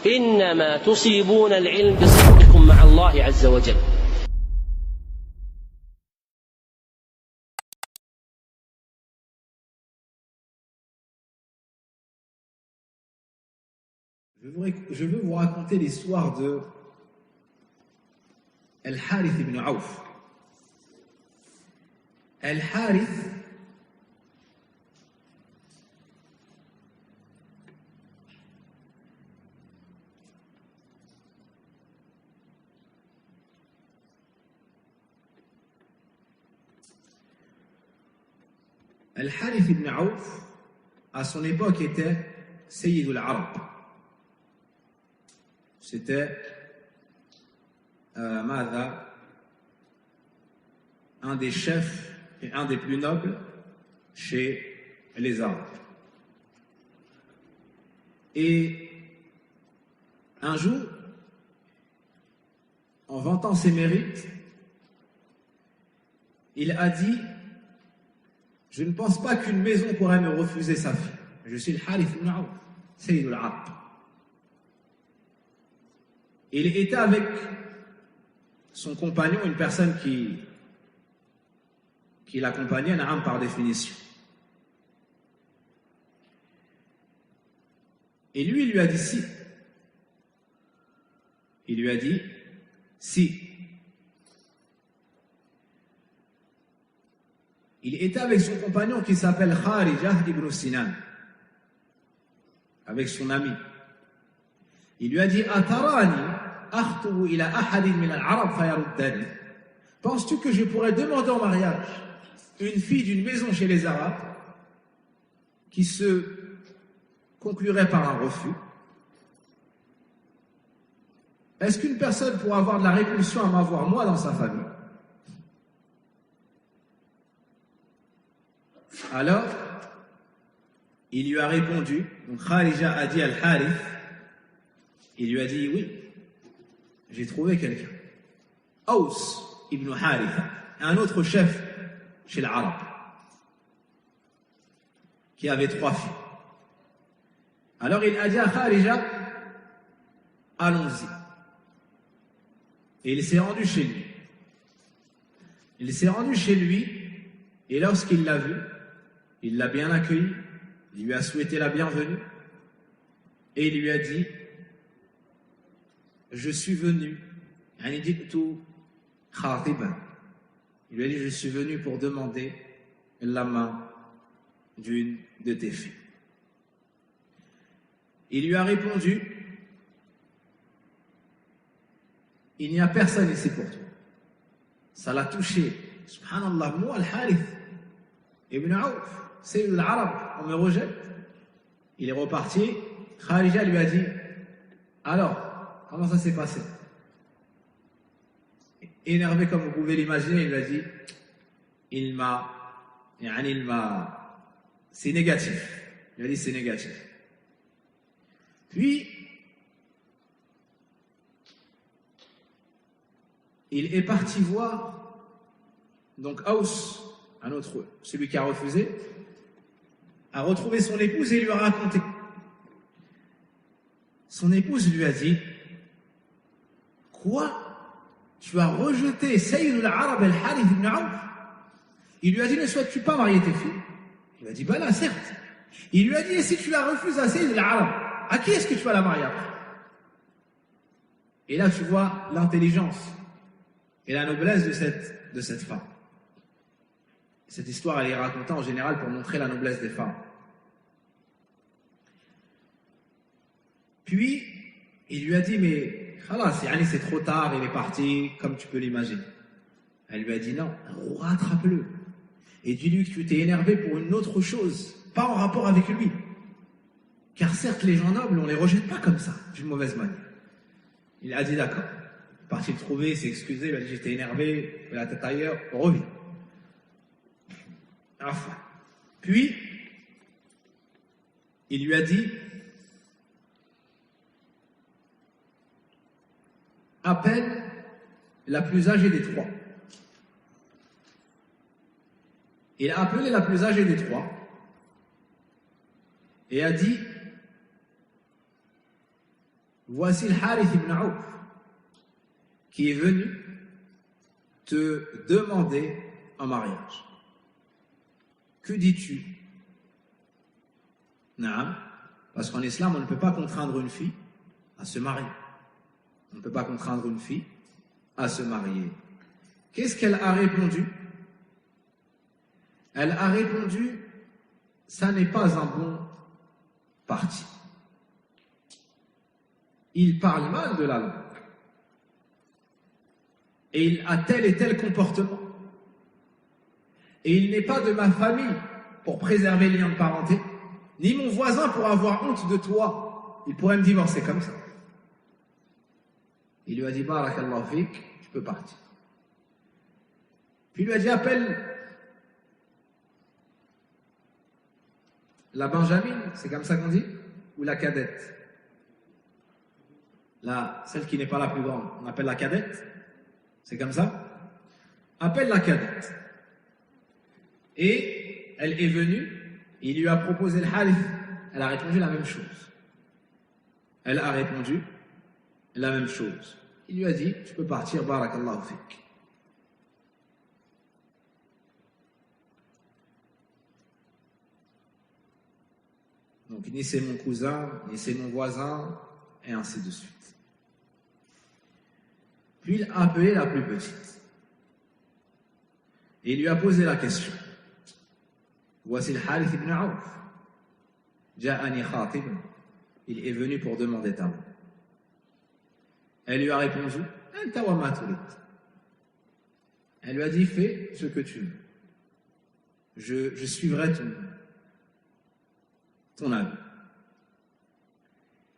إنما تصيبون العلم بصدقكم مع الله عز وجل. Je veux vous raconter l'histoire de Al-Harith ibn Auf. Al-Harith Al-Harith ibn Auf, à son époque, était Sayyid al-Arab. C'était un des chefs et un des plus nobles chez les Arabes. Et un jour, en vantant ses mérites, il a dit: je ne pense pas qu'une maison pourrait me refuser sa fille. Je suis le Harith ibn Auf, Sayyid al-Arab. Il était avec son compagnon, une personne qui l'accompagnait, Naam, par définition. Et lui, il lui a dit si. Il lui a dit si. Il était avec son compagnon qui s'appelle Kharijah ibn Sinan, avec son ami. Il lui a dit: Atarani akhtubu ila ahadin min al-arab fayaruddani. Penses-tu que je pourrais demander en mariage une fille d'une maison chez les Arabes qui se conclurait par un refus? Est-ce qu'une personne pourrait avoir de la répulsion à m'avoir moi dans sa famille? Alors, il lui a répondu, donc Kharijah a dit Al-Harith, il lui a dit: oui, j'ai trouvé quelqu'un. Aus ibn Haritha, un autre chef chez l'Arabe, qui avait 3 filles. Alors il a dit à Kharijah: allons-y. Et il s'est rendu chez lui. Il s'est rendu chez lui, et lorsqu'il l'a vu, il l'a bien accueilli, il lui a souhaité la bienvenue, et il lui a dit: je suis venu, il lui a dit: je suis venu pour demander la main d'une de tes filles. Il lui a répondu: il n'y a personne ici pour toi. Ça l'a touché. Subhanallah, moi, Al-Harith ibn Auf, Sayyid al-Arab, on me rejette. Il est reparti. Kharijah lui a dit: alors, comment ça s'est passé? Énervé comme vous pouvez l'imaginer, il lui a dit: c'est négatif. Il a dit: c'est négatif. Puis, il est parti voir, donc Aus, un autre, celui qui a refusé, a retrouvé son épouse et lui a raconté. Son épouse lui a dit: quoi? Tu as rejeté Sayyid al-Arab al-Harith ibn Auf? Il lui a dit: ne souhaites-tu pas marier tes filles? Il lui a dit: bah là, certes. Il lui a dit: et si tu la refuses à Sayyid al-Arab, à qui est-ce que tu vas la marier après? Et là, tu vois l'intelligence et la noblesse de cette femme. Cette histoire, elle est racontée en général pour montrer la noblesse des femmes. Puis, il lui a dit: mais khalas, c'est trop tard, il est parti, comme tu peux l'imaginer. Elle lui a dit: non, rattrape-le. Et dis-lui que tu t'es énervé pour une autre chose, pas en rapport avec lui. Car certes, les gens nobles, on les rejette pas comme ça, d'une mauvaise manière. Il a dit: d'accord. Il est parti le trouver, il s'est excusé, il a dit: j'étais énervé, la tête ailleurs, reviens. Enfin. Puis, il lui a dit: appelle la plus âgée des 3. Il a appelé la plus âgée des 3 et a dit: voici le Harith ibn Auf qui est venu te demander en mariage. Que dis-tu? Naam, parce qu'en islam, on ne peut pas contraindre une fille à se marier. On ne peut pas contraindre une fille à se marier. Qu'est-ce qu'elle a répondu? Elle a répondu, ça n'est pas un bon parti. Il parle mal de la langue. Et il a tel et tel comportement. Et il n'est pas de ma famille pour préserver les liens de parenté, ni mon voisin pour avoir honte de toi. Il pourrait me divorcer comme ça. Il lui a dit, Barakallahu fik, tu peux partir. Puis il lui a dit, appelle la Benjamine, c'est comme ça qu'on dit, ou la cadette. Celle qui n'est pas la plus grande, on appelle la cadette. C'est comme ça? Appelle la cadette. Et elle est venue, il lui a proposé le Harith. Elle a répondu la même chose. Elle a répondu la même chose. Il lui a dit, tu peux partir, Barakallahu fik. Donc, ni c'est mon cousin, ni c'est mon voisin, et ainsi de suite. Puis il a appelé la plus petite. Et il lui a posé la question. Voici le Harith ibn Auf. Ja'ani khatib. Il est venu pour demander ta main. Elle lui a répondu, Anta wa ma turid. Elle lui a dit, fais ce que tu veux. Je suivrai ton avis.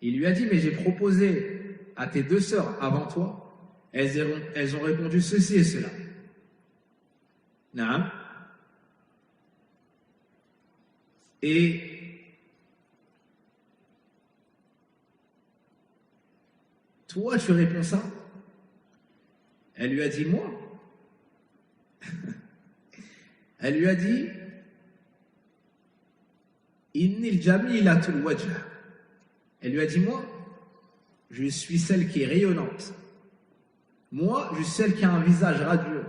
Il lui a dit, mais j'ai proposé à tes deux sœurs avant toi, elles ont répondu ceci et cela. Naam. Et toi, tu réponds ça? Elle lui a dit, moi? Elle lui a dit, Innil jamilatul wajh. Elle lui a dit, moi, je suis celle qui est rayonnante. Moi, je suis celle qui a un visage radieux.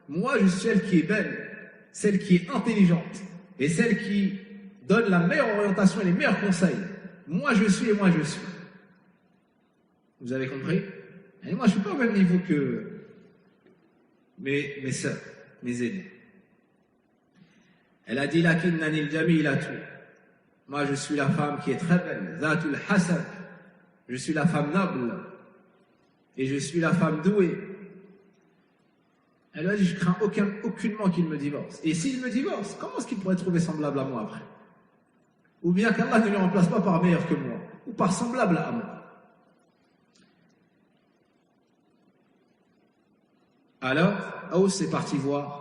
Moi, je suis celle qui est belle, celle qui est intelligente et celle qui donne la meilleure orientation et les meilleurs conseils. Moi, je suis et moi, je suis. Vous avez compris? Et moi, je ne suis pas au même niveau que mes sœurs, mes aînés. Elle a dit, Lakinnanil jamilatu. Moi, je suis la femme qui est très belle. Zatul hasad. Je suis la femme noble. Et je suis la femme douée. Elle a dit, je crains aucunement qu'il me divorce. Et s'il me divorce, comment est-ce qu'il pourrait trouver semblable à moi après? Ou bien qu'Allah ne le remplace pas par meilleur que moi, ou par semblable à moi. Alors, Aus est parti voir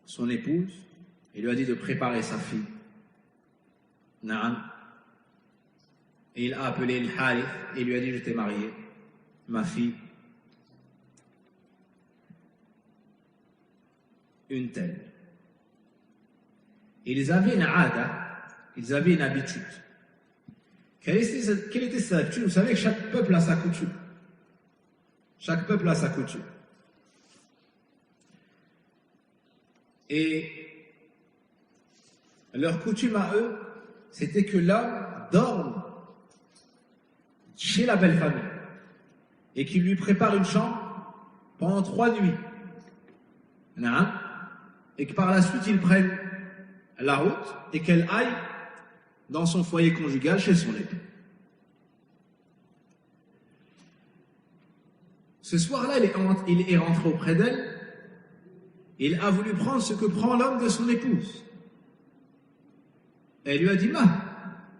son épouse et lui a dit de préparer sa fille. Naam. Et il a appelé le Harith et lui a dit, je t'ai marié, ma fille, une telle. Ils avaient une aada, ils avaient une habitude. Quelle était cette habitude? Vous savez que chaque peuple a sa coutume. Chaque peuple a sa coutume. Et leur coutume à eux, c'était que l'homme dorme chez la belle famille et qu'il lui prépare une chambre pendant 3 nuits. Et que par la suite, ils prennent la route et qu'elle aille dans son foyer conjugal chez son époux. Ce soir-là, il est rentré auprès d'elle. Il a voulu prendre ce que prend l'homme de son épouse. Elle lui a dit, Ma,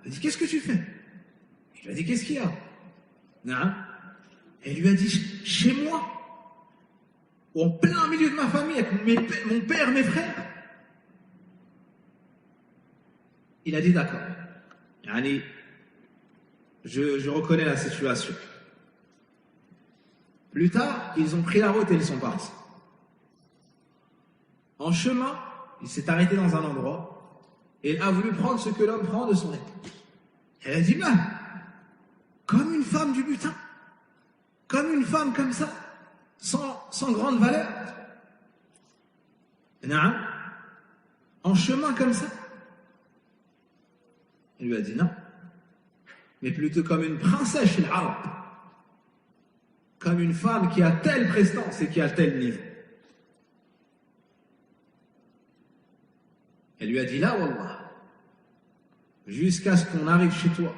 elle dit, qu'est-ce que tu fais? Il lui a dit, qu'est-ce qu'il y a? Non. Elle lui a dit, chez moi, en plein milieu de ma famille, avec mon père, mes frères. Il a dit, d'accord. Yani, je reconnais la situation. Plus tard, ils ont pris la route et ils sont partis. En chemin, il s'est arrêté dans un endroit et il a voulu prendre ce que l'homme prend de son épouse. Elle a dit, non, comme une femme du butin, comme une femme comme ça, sans grande valeur. Non, en chemin comme ça. Il lui a dit non, mais plutôt comme une princesse chez l'arabe, comme une femme qui a telle prestance et qui a tel niveau. Elle lui a dit là, wallah, jusqu'à ce qu'on arrive chez toi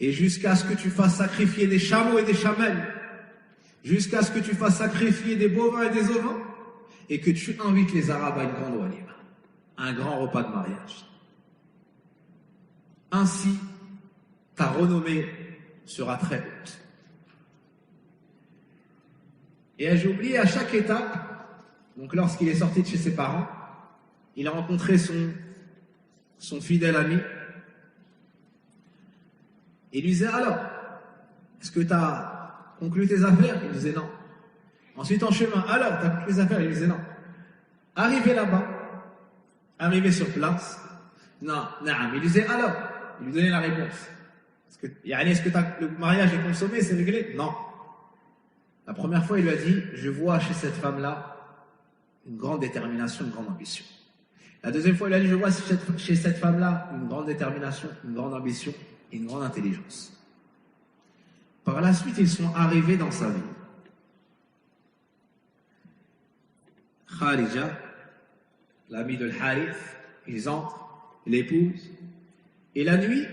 et jusqu'à ce que tu fasses sacrifier des chameaux et des chamelles, jusqu'à ce que tu fasses sacrifier des bovins et des ovins et que tu invites les Arabes à une grande walima, un grand repas de mariage. Ainsi, ta renommée sera très haute. Et j'ai oublié à chaque étape, donc lorsqu'il est sorti de chez ses parents, il a rencontré son fidèle ami. Il lui disait alors, est-ce que tu as conclu tes affaires? Il disait non. Ensuite en chemin, alors tu as conclu tes affaires? Il disait non. Arrivé là-bas, arrivé sur place, non, non. Il disait alors, il lui donnait la réponse. Est-ce que le mariage est consommé, c'est réglé? Non. La première fois, il lui a dit, je vois chez cette femme-là une grande détermination, une grande ambition. La deuxième fois, il a dit, je vois chez cette femme-là une grande détermination, une grande ambition et une grande intelligence. Par la suite, ils sont arrivés dans sa vie. Kharija, l'ami de Harith, ils entrent, il l'épouse, et la nuit,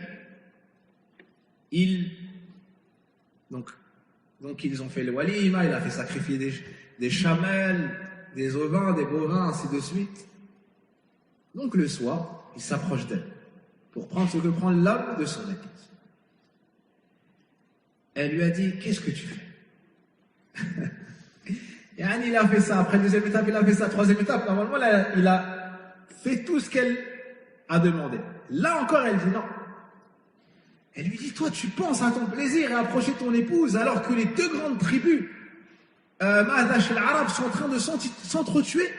donc ils ont fait le walima, il a fait sacrifier des chamelles, des ovins, des bovins, ainsi de suite. Donc le soir, il s'approche d'elle pour prendre ce que prend l'homme de son épouse. Elle lui a dit, qu'est-ce que tu fais? Et il a fait ça, après deuxième étape, il a fait ça, troisième étape, normalement, là, il a fait tout ce qu'elle a demandé. Là encore, elle dit non. Elle lui dit, toi, tu penses à ton plaisir et à approcher ton épouse, alors que les deux grandes tribus, Ma'adash et l'Arabe, sont en train de s'entretuer.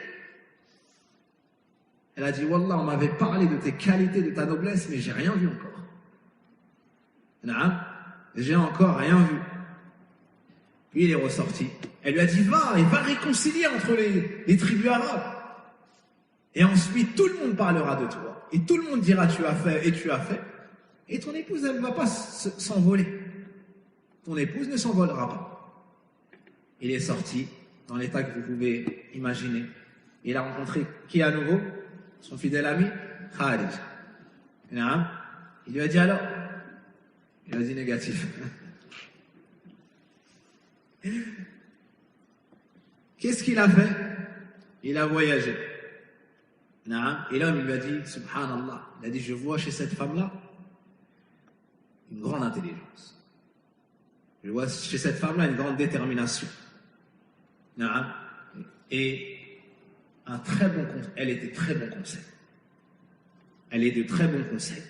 Elle a dit, Wallah, on m'avait parlé de tes qualités, de ta noblesse, mais j'ai rien vu encore. J'ai encore rien vu. Puis il est ressorti. Elle lui a dit, va réconcilier entre les tribus arabes. Et ensuite, tout le monde parlera de toi. Et tout le monde dira, tu as fait et tu as fait. Et ton épouse, elle ne va pas s'envoler. Ton épouse ne s'envolera pas. Il est sorti dans l'état que vous pouvez imaginer. Il a rencontré qui à nouveau? Son fidèle ami, Kharij. Il lui a dit alors? Il a dit négatif. Qu'est-ce qu'il a fait? Il a voyagé. Et l'homme, il lui a dit, subhanallah, il a dit, je vois chez cette femme-là une grande intelligence. Je vois chez cette femme-là une grande détermination. Et elle était très bon conseil. Elle est de très bons conseils.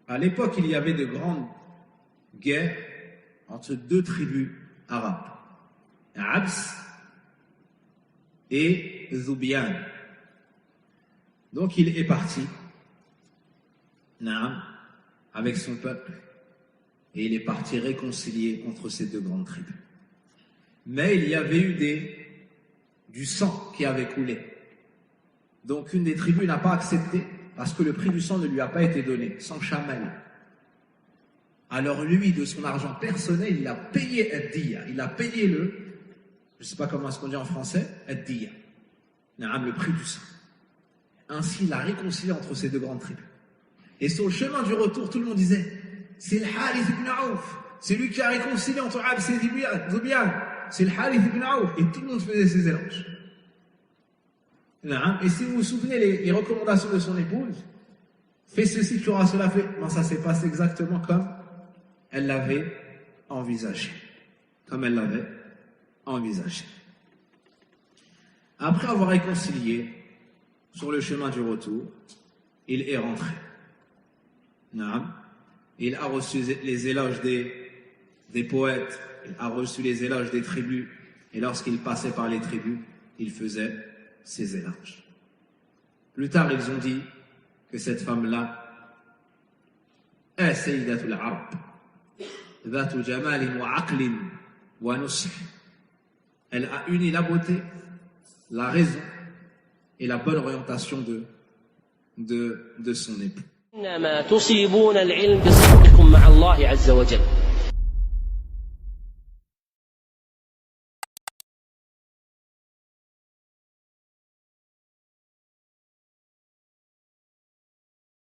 À l'époque, il y avait de grandes guerres entre deux tribus arabes, Abs et Zubian. Donc il est parti avec son peuple et il est parti réconcilier entre ces deux grandes tribus. Mais il y avait eu du sang qui avait coulé. Donc une des tribus n'a pas accepté parce que le prix du sang ne lui a pas été donné, 100 chamelles. Alors lui, de son argent personnel, il a payé ad-diya, il a payé je ne sais pas comment est-ce qu'on dit en français, ad-diya, le prix du sang. Ainsi, il a réconcilié entre ces deux grandes tribus. Et sur le chemin du retour, tout le monde disait, c'est le Harith ibn Aouf, c'est lui qui a réconcilié entre Abs et Zubian, c'est le Harith ibn Aouf, et tout le monde faisait ses éloges. Et si vous vous souvenez les recommandations de son épouse, fais ceci, tu auras cela fait, ça s'est passé exactement comme elle l'avait envisagé. Comme elle l'avait envisagé. Après avoir réconcilié, sur le chemin du retour, il est rentré. Il a reçu les éloges des poètes, il a reçu les éloges des tribus, et lorsqu'il passait par les tribus, il faisait ses éloges. Plus tard, ils ont dit que cette femme-là est Sayyidatul Arab, Dhatu Jamalin wa Aqlin wa Nusr. Elle a uni la beauté, la raison et la bonne orientation de son époux. إنما تصيبون العلم بصدقكم مع الله عز وجل